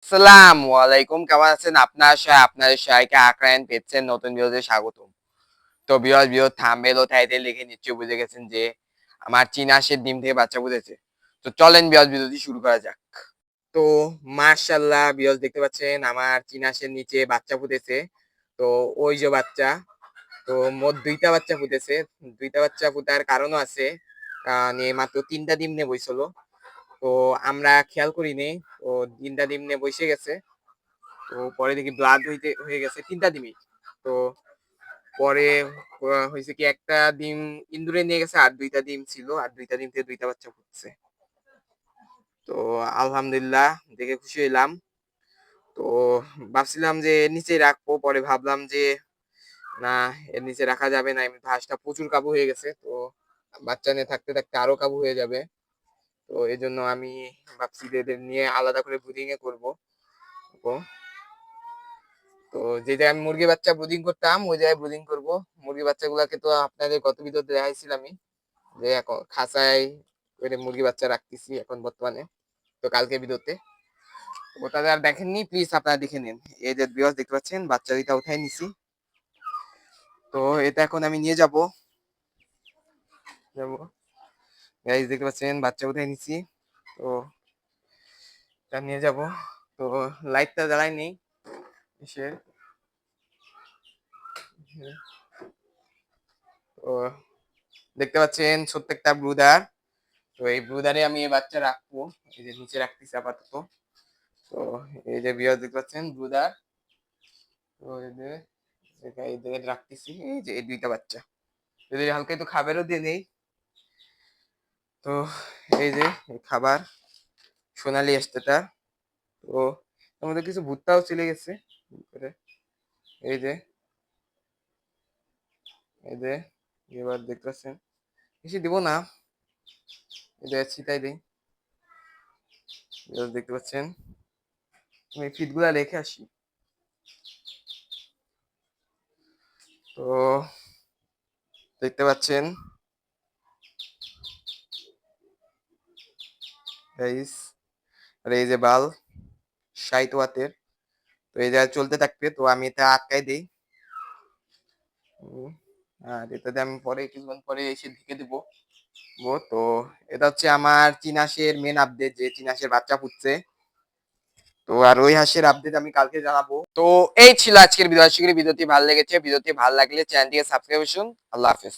আসসালামু আলাইকুম, কেমন আছেন? আপনাদের সবাইকে আকরাইন পেজের নতুন ভিডিওতে স্বাগতম। তো ভিউয়ার থাম্বনেল ও টাইটেল দেখে নিশ্চয়ই বুঝে গেছেন যে আমার চীনা হাঁসের ডিম থেকে বাচ্চা ফুটেছে। তো চলেন ভিডিওটি শুরু করা যাক। তো মাশাআল্লাহ ভিউয়ার্স, দেখতে পাচ্ছেন আমার চীনা হাঁসের নিচে বাচ্চা ফুটেছে। তো ওই যে বাচ্চা, তো মোট ২ টা বাচ্চা ফুটেছে। ২ টা বাচ্চা ফুটার কারণও আছে। মাত্র ৩ টা ডিম নিয়ে বইছিল। তো আমরা খেয়াল করিনি। তো ৩ টা ডিম নিয়ে বইসে গেছে। তো পরে দেখি ব্লাড হয়ে গেছে ৩ টা ডিমই। তো পরে হইছে কি, একটা ডিম ইন্দুরে নিয়ে গেছে, আর ২ টা ডিম ছিল। আর ২ টা ডিম থেকে ২ টা বাচ্চা ফুটছে। তো আলহামদুলিল্লাহ, দেখে খুশি হইলাম। তো ভাবছিলাম যে এর নিচেই রাখবো। পরে ভাবলাম যে না, এর নিচে রাখা যাবে না। এমনিতে হাঁসটা প্রচুর কাবু হয়ে গেছে। তো বাচ্চা নিয়ে থাকতে, থাকতে আরো কাবু হয়ে যাবে। তো এজন্য আমি ভাবছি যে এদের নিয়ে আলাদা করে ব্রিডিং এ করবো। তো যে জায়গায় আমি মুরগির বাচ্চা ব্রুডিং করতাম, ওই জায়গায় ব্রুডিং করব। মুরগির বাচ্চাগুলাকে তো আপনাদের গত ভিডিওতে দেখাইছিলামই, যে এখন খাঁচায় করে মুরগি বাচ্চা রাখতেছি এখন বর্তমানে। তো কালকে ভিডিওতে ওটাতে আর দেখেননি, প্লিজ আপনারা দেখে নিন। এই যে ভিউয়ার্স, দেখতে পাচ্ছেন বাচ্চা দুইটা উঠাই নিছি। তো এটা এখন আমি নিয়ে যাব যাব গাইস, দেখতে পাচ্ছেন বাচ্চা উঠাই নিছি। তো এটা নিয়ে যাব। তো লাইটটা জ্বালাই নেই এসে। তো দেখতে পাচ্ছেন ছোট্ট একটা ব্রুডার। তো এই ব্রুডারে আমি এই বাচ্চা রাখবো। এই যে নিচে রাখতেছি আপাতত। তো এই যে ভিউয়ার, দেখতে পাচ্ছেন ব্রুডার। তো এই যে রাখতেছি, এই যে এই ২ টা বাচ্চা। যদি হালকা একটু খাবারও দিয়ে নেই। তো এই যে এই খাবার সোনালি আসতেটা। তো এর মধ্যে কিছু ভুট্টাও চলে গেছে। এই যে এই যে এবার দেখতে পাচ্ছেন, বেশি দিব না, এই যে ছিটাই দিই। দেখতে পাচ্ছেন, আমি ফিড গুলা রেখে আসি। তো দেখতে পাচ্ছেন গাইস, আর এই যে বাল ৬০ ওয়াটের। তো এই জায়গায় চলতে থাকবে। তো আমি এটা আটকাই দিই। আর এটাতে আমি পরে কিছুক্ষণ পরে এসে ঢেকে দেবো। তো এটা হচ্ছে আমার চীন হাঁসের মেন আপডেট, যে চীন হাঁসের বাচ্চা ফুটছে। তো আর ওই হাঁসের আপডেট আমি কালকে জানাবো। তো এই ছিল আজকের ভিডিও। আশা করি ভিডিওটি ভালো লেগেছে। ভিডিওটি ভালো লাগলে চ্যানেলটিকে সাবস্ক্রাইব করুন। আল্লাহ হাফেজ।